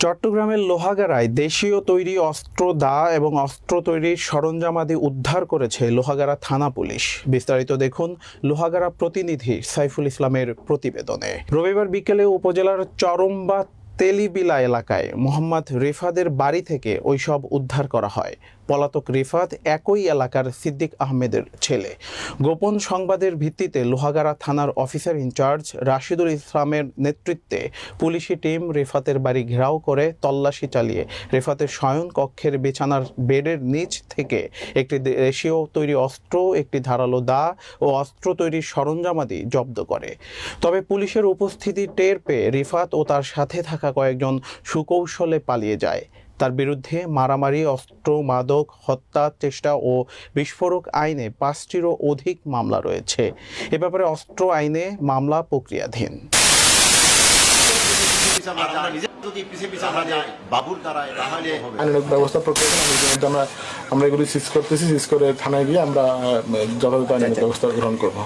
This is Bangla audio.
চট্টগ্রামের লোহাগাড়ায় দেশীয় তৈরি অস্ত্র দা এবং অস্ত্র তৈরির সরঞ্জামাদি উদ্ধার করেছে লোহাগাড়া থানা পুলিশ। বিস্তারিত দেখুন লোহাগাড়া প্রতিনিধি সাইফুল ইসলামের প্রতিবেদনে। রবিবার বিকেলে উপজেলার চরম্বা তেলিবিলা এলাকায় মোহাম্মদ রিফাদের বাড়ি থেকে ওইসব উদ্ধার করা হয়। পলাতক রিফাত একই এলাকার সিদ্দিক আহমেদের ছেলে। গোপন সংবাদের ভিত্তিতে লোহাগাড়া থানার অফিসার ইনচার্জ রাশিদুল ইসলামের নেতৃত্বে পুলিশি টিম রিফাতের বাড়ি ঘেরাও করে তল্লাশি চালিয়ে রিফাতের শয়ন কক্ষের বিছানার বেডের নিচ থেকে একটি দেশীয় তৈরি অস্ত্র, একটি ধারালো দা ও অস্ত্র তৈরির সরঞ্জামাদি জব্দ করে। তবে পুলিশের উপস্থিতি টের পেয়ে রিফাত ও তার সাথে থাকা কয়েকজন সুকৌশলে পালিয়ে যায়। তার বিরুদ্ধে মারামারি, অস্ত্র, মাদক, হত্যা চেষ্টা ও বিস্ফোরক আইনে ৫টিরও অধিক মামলা রয়েছে। এ ব্যাপারে অস্ত্র আইনে মামলা প্রক্রিয়াধীন। আইনানুগ ব্যবস্থা প্রক্রিয়া আমরা এগুলি সিজ করতেছি। সিজ করে থানায় গিয়ে আমরা যথাযথ আইনানুগ ব্যবস্থা গ্রহণ করবো।